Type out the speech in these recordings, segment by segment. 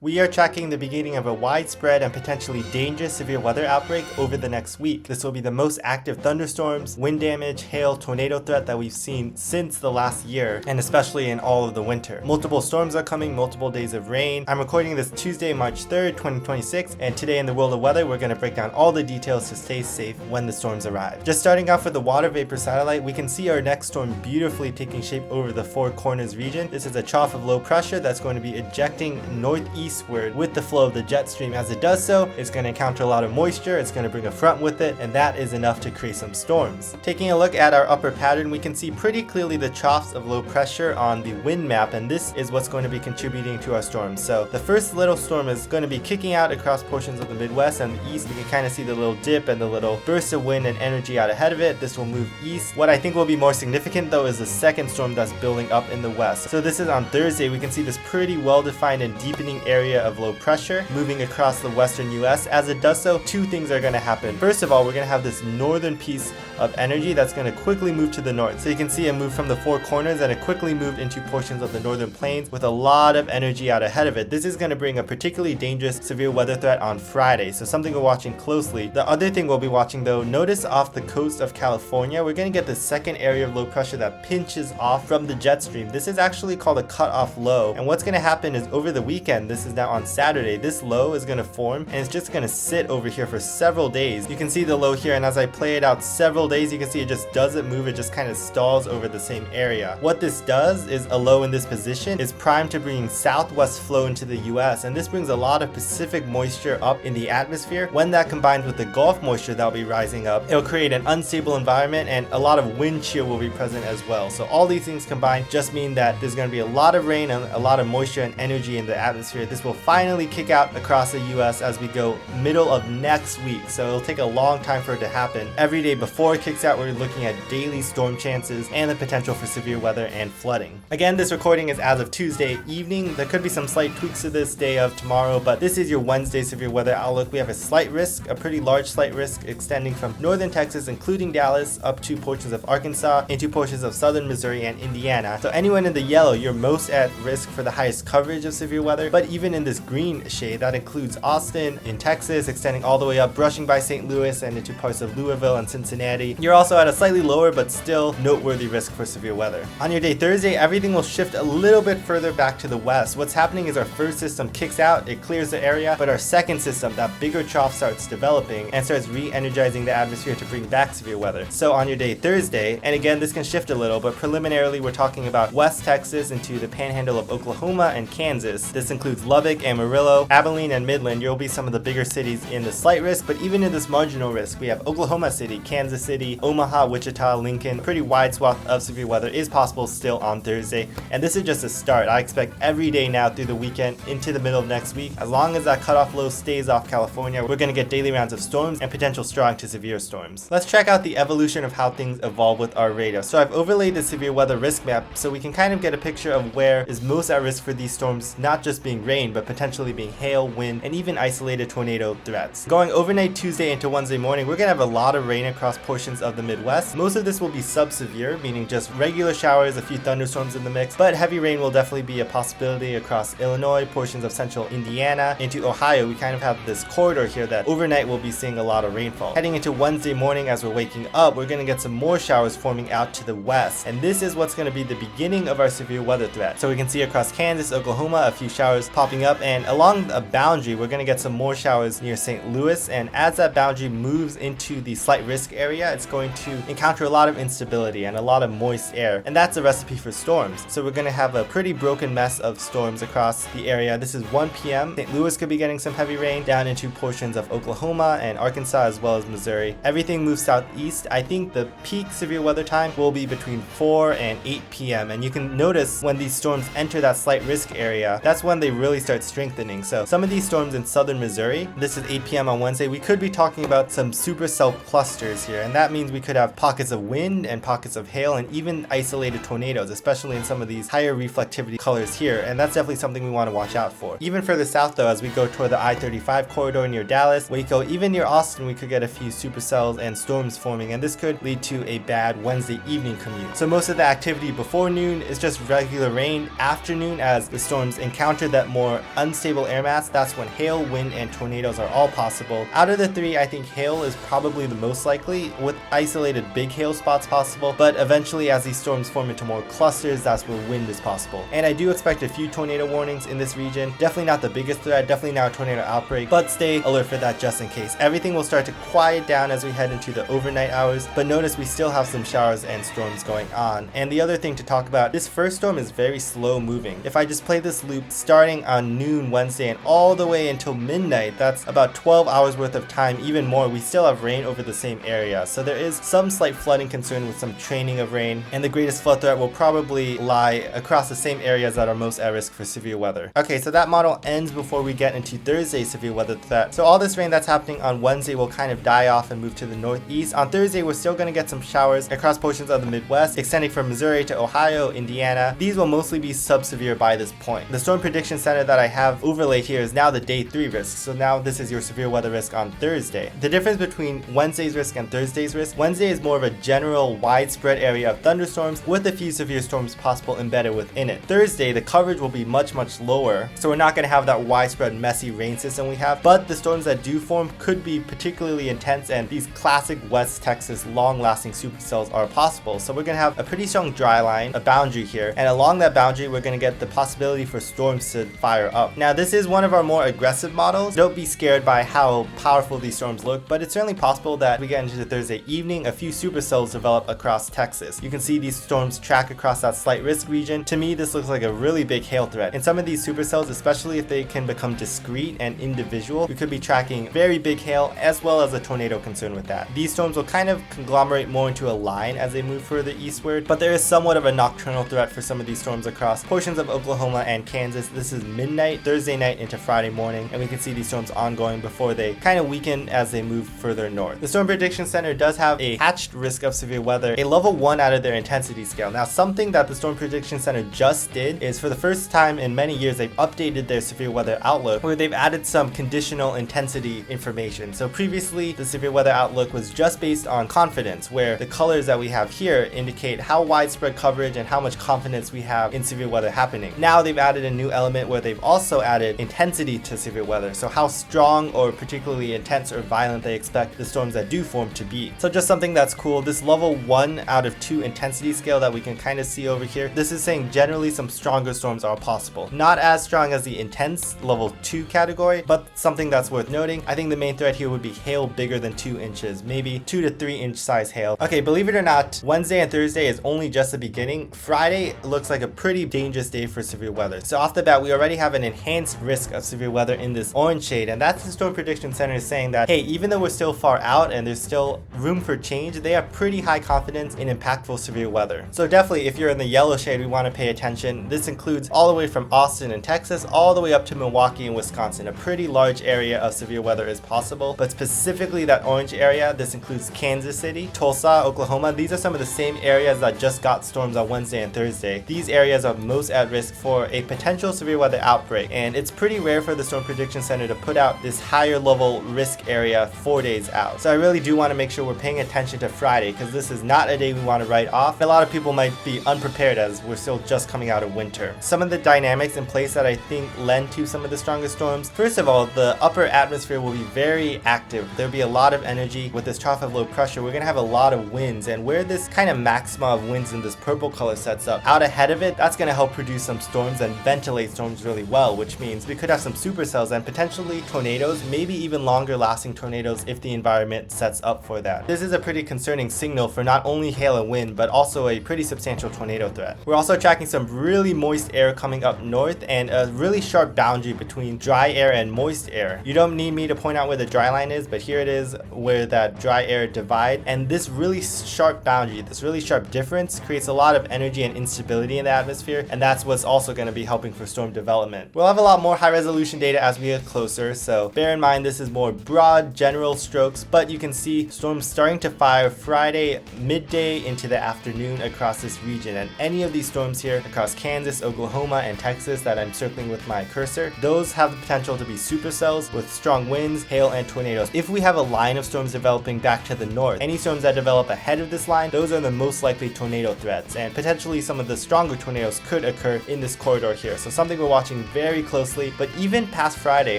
We are tracking the beginning of a widespread and potentially dangerous severe weather outbreak over the next week. This will be the most active thunderstorms, wind damage, hail, tornado threat that we've seen since the last year, and especially in all of the winter. Multiple storms are coming, multiple days of rain. I'm recording this Tuesday, March 3rd, 2026, and today in the world of weather, we're going to break down all the details to stay safe when the storms arrive. Just starting off with the water vapor satellite, we can see our next storm beautifully taking shape over the Four Corners region. This is a trough of low pressure that's going to be ejecting northeastward with the flow of the jet stream. As it does so, it's going to encounter a lot of moisture, it's going to bring a front with it, and that is enough to create some storms. Taking a look at our upper pattern, we can see pretty clearly the troughs of low pressure on the wind map, and this is what's going to be contributing to our storms. So the first little storm is going to be kicking out across portions of the Midwest and the East. We can kind of see the little dip and the little burst of wind and energy out ahead of it. This will move east. What I think will be more significant though is the second storm that's building up in the west. So this is on Thursday. We can see this pretty well-defined and deepening area of low pressure moving across the western US. As it does so, two things are going to happen. First of all, we're going to have this northern piece of energy that's going to quickly move to the north. So you can see it move from the Four Corners and it quickly moved into portions of the northern plains with a lot of energy out ahead of it. This is going to bring a particularly dangerous severe weather threat on Friday, so something we're watching closely. The other thing we'll be watching though, notice off the coast of California, we're going to get the second area of low pressure that pinches off from the jet stream. This is actually called a cutoff low, and what's going to happen is over the weekend, this is now on Saturday, this low is going to form and it's just going to sit over here for several days. You can see the low here, and as I play it out several days, you can see it just doesn't move, it just kind of stalls over the same area. What this does is a low in this position is primed to bring southwest flow into the US, and this brings a lot of Pacific moisture up in the atmosphere. When that combines with the Gulf moisture that will be rising up, it'll create an unstable environment and a lot of wind chill will be present as well. So all these things combined just mean that there's going to be a lot of rain and a lot of moisture and energy in the atmosphere. This will finally kick out across the US as we go middle of next week, so it'll take a long time for it to happen. Every day before it kicks out, we're looking at daily storm chances and the potential for severe weather and flooding. Again, this recording is as of Tuesday evening. There could be some slight tweaks to this day of tomorrow, but this is your Wednesday severe weather outlook. We have a slight risk, a pretty large slight risk, extending from northern Texas, including Dallas, up to portions of Arkansas, into portions of southern Missouri and Indiana. So anyone in the yellow, you're most at risk for the highest coverage of severe weather, but even in this green shade, that includes Austin in Texas, extending all the way up, brushing by St. Louis and into parts of Louisville and Cincinnati. You're also at a slightly lower but still noteworthy risk for severe weather. On your day Thursday, everything will shift a little bit further back to the west. What's happening is our first system kicks out, it clears the area, but our second system, that bigger trough, starts developing and starts re-energizing the atmosphere to bring back severe weather. So on your day Thursday, and again this can shift a little, but preliminarily we're talking about West Texas into the panhandle of Oklahoma and Kansas. This includes Lubbock, Amarillo, Abilene, and Midland. You'll be some of the bigger cities in the slight risk, but even in this marginal risk, we have Oklahoma City, Kansas City, Omaha, Wichita, Lincoln. Pretty wide swath of severe weather is possible still on Thursday, and this is just a start. I expect every day now through the weekend into the middle of next week, as long as that cutoff low stays off California, we're going to get daily rounds of storms and potential strong to severe storms. Let's check out the evolution of how things evolve with our radar. So I've overlaid the severe weather risk map so we can kind of get a picture of where is most at risk for these storms, not just being rain, but potentially being hail, wind, and even isolated tornado threats. Going overnight Tuesday into Wednesday morning, we're going to have a lot of rain across portions of the Midwest. Most of this will be sub-severe, meaning just regular showers, a few thunderstorms in the mix, but heavy rain will definitely be a possibility across Illinois, portions of central Indiana, into Ohio. We kind of have this corridor here that overnight we'll be seeing a lot of rainfall. Heading into Wednesday morning, as we're waking up, we're going to get some more showers forming out to the west, and this is what's going to be the beginning of our severe weather threat. So we can see across Kansas, Oklahoma, a few showers popping up, and along a boundary, we're going to get some more showers near St. Louis, and as that boundary moves into the slight risk area, it's going to encounter a lot of instability and a lot of moist air, and that's a recipe for storms. So we're going to have a pretty broken mess of storms across the area. This is 1 p.m. St. Louis could be getting some heavy rain down into portions of Oklahoma and Arkansas as well as Missouri. Everything moves southeast. I think the peak severe weather time will be between 4 and 8 p.m. and you can notice when these storms enter that slight risk area, that's when they really start strengthening. So some of these storms in southern Missouri, this is 8 p.m. on Wednesday, we could be talking about some supercell clusters here, and that means we could have pockets of wind and pockets of hail and even isolated tornadoes, especially in some of these higher reflectivity colors here, and that's definitely something we want to watch out for. Even further south though, as we go toward the I-35 corridor near Dallas, Waco, even near Austin, we could get a few supercells and storms forming, and this could lead to a bad Wednesday evening commute. So most of the activity before noon is just regular rain. Afternoon, as the storms encounter that more more unstable air mass, that's when hail, wind, and tornadoes are all possible. Out of the three, I think hail is probably the most likely, with isolated big hail spots possible, but eventually as these storms form into more clusters, that's where wind is possible. And I do expect a few tornado warnings in this region. Definitely not the biggest threat, definitely not a tornado outbreak, but stay alert for that just in case. Everything will start to quiet down as we head into the overnight hours, but notice we still have some showers and storms going on. And the other thing to talk about, this first storm is very slow moving. If I just play this loop starting on noon Wednesday and all the way until midnight, that's about 12 hours worth of time, even more. We still have rain over the same area, so there is some slight flooding concern with some training of rain, and the greatest flood threat will probably lie across the same areas that are most at risk for severe weather. Okay, so that model ends before we get into Thursday's severe weather threat. So all this rain that's happening on Wednesday will kind of die off and move to the northeast. On Thursday, we're still going to get some showers across portions of the Midwest, extending from Missouri to Ohio, Indiana. These will mostly be sub-severe by this point. The Storm Prediction Center that I have overlaid here is now the day 3 risk, so now this is your severe weather risk on Thursday. The difference between Wednesday's risk and Thursday's risk, Wednesday is more of a general widespread area of thunderstorms with a few severe storms possible embedded within it. Thursday, the coverage will be much lower, so we're not going to have that widespread messy rain system we have, but the storms that do form could be particularly intense, and these classic West Texas long-lasting supercells are possible. So we're going to have a pretty strong dry line, a boundary here, and along that boundary we're going to get the possibility for storms to fire up. Now this is one of our more aggressive models. Don't be scared by how powerful these storms look, but it's certainly possible that we get into Thursday evening, a few supercells develop across Texas. You can see these storms track across that slight risk region. To me, this looks like a really big hail threat. In some of these supercells, especially if they can become discrete and individual, we could be tracking very big hail as well as a tornado concern with that. These storms will kind of conglomerate more into a line as they move further eastward, but there is somewhat of a nocturnal threat for some of these storms across portions of Oklahoma and Kansas. This is midnight, Thursday night into Friday morning, and we can see these storms ongoing before they kind of weaken as they move further north. The Storm Prediction Center does have a hatched risk of severe weather, a level 1 out of their intensity scale. Now something that the Storm Prediction Center just did is, for the first time in many years, they've updated their severe weather outlook, where they've added some conditional intensity information. So previously the severe weather outlook was just based on confidence, where the colors that we have here indicate how widespread coverage and how much confidence we have in severe weather happening. Now they've added a new element where they've also added intensity to severe weather, so how strong or particularly intense or violent they expect the storms that do form to be. So just something that's cool, this level 1 out of 2 intensity scale that we can kind of see over here, this is saying generally some stronger storms are possible. Not as strong as the intense level 2 category, but something that's worth noting. I think the main threat here would be hail bigger than 2 inches, maybe 2 to 3 inch size hail. Okay, believe it or not, Wednesday and Thursday is only just the beginning. Friday looks like a pretty dangerous day for severe weather. So off the bat, we already have an enhanced risk of severe weather in this orange shade, and that's the Storm Prediction Center is saying that, hey, even though we're still far out and there's still room for change, they have pretty high confidence in impactful severe weather. So definitely, if you're in the yellow shade, we want to pay attention. This includes all the way from Austin and Texas all the way up to Milwaukee and Wisconsin. A pretty large area of severe weather is possible, but specifically that orange area, this includes Kansas City, Tulsa, Oklahoma. These are some of the same areas that just got storms on Wednesday and Thursday. These areas are most at risk for a potential severe weather outbreak, and it's pretty rare for the Storm Prediction Center to put out this higher level risk area 4 days out. So I really do want to make sure we're paying attention to Friday, because this is not a day we want to write off. A lot of people might be unprepared as we're still just coming out of winter. Some of the dynamics in place that I think lend to some of the strongest storms. First of all, the upper atmosphere will be very active. There'll be a lot of energy with this trough of low pressure. We're going to have a lot of winds, and where this kind of maxima of winds in this purple color sets up, out ahead of it, that's going to help produce some storms and ventilate storms really well, which means we could have some supercells and potentially tornadoes, maybe even longer lasting tornadoes if the environment sets up for that. This is a pretty concerning signal for not only hail and wind, but also a pretty substantial tornado threat. We're also tracking some really moist air coming up north and a really sharp boundary between dry air and moist air. You don't need me to point out where the dry line is, but here it is where that dry air divide, and this really sharp boundary, this really sharp difference creates a lot of energy and instability in the atmosphere, and that's what's also going to be helping for storm development. We'll have a lot more high resolution data as we get closer, so bear in mind this is more broad general strokes, but you can see storms starting to fire Friday midday into the afternoon across this region, and any of these storms here across Kansas, Oklahoma, and Texas that I'm circling with my cursor, those have the potential to be supercells with strong winds, hail, and tornadoes. If we have a line of storms developing back to the north, any storms that develop ahead of this line, those are the most likely tornado threats, and potentially some of the stronger tornadoes could occur in this corridor here. So something we're watching watching very closely. But even past Friday,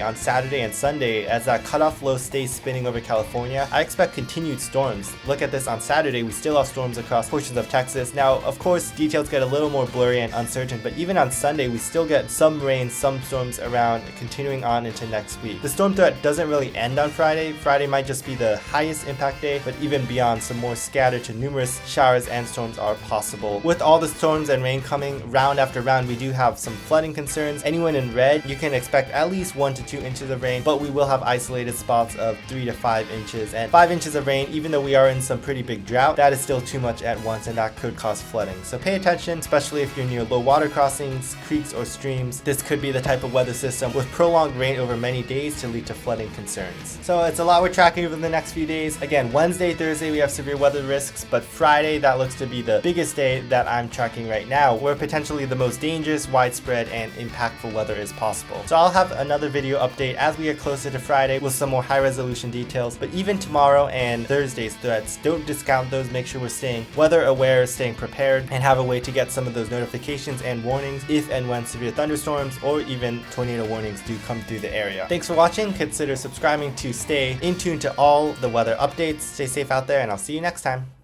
on Saturday and Sunday, as that cutoff low stays spinning over California, I expect continued storms. Look at this, on Saturday we still have storms across portions of Texas. Now of course details get a little more blurry and uncertain, but even on Sunday we still get some rain, some storms around, continuing on into next week. The storm threat doesn't really end on Friday. Friday might just be the highest impact day, but even beyond, some more scattered to numerous showers and storms are possible. With all the storms and rain coming round after round, we do have some flooding concerns. Anyone in red, you can expect at least 1 to 2 inches of rain, but we will have isolated spots of 3 to 5 inches. And 5 inches of rain, even though we are in some pretty big drought, that is still too much at once, and that could cause flooding. So pay attention, especially if you're near low water crossings, creeks, or streams. This could be the type of weather system with prolonged rain over many days to lead to flooding concerns. So it's a lot we're tracking over the next few days. Again, Wednesday, Thursday we have severe weather risks, but Friday, that looks to be the biggest day that I'm tracking right now, where potentially the most dangerous, widespread, and impactful weather is possible. So I'll have another video update as we get closer to Friday with some more high resolution details. But even tomorrow and Thursday's threats, don't discount those. Make sure we're staying weather aware, staying prepared, and have a way to get some of those notifications and warnings if and when severe thunderstorms or even tornado warnings do come through the area. Thanks for watching. Consider subscribing to stay in tune to all the weather updates. Stay safe out there, and I'll see you next time.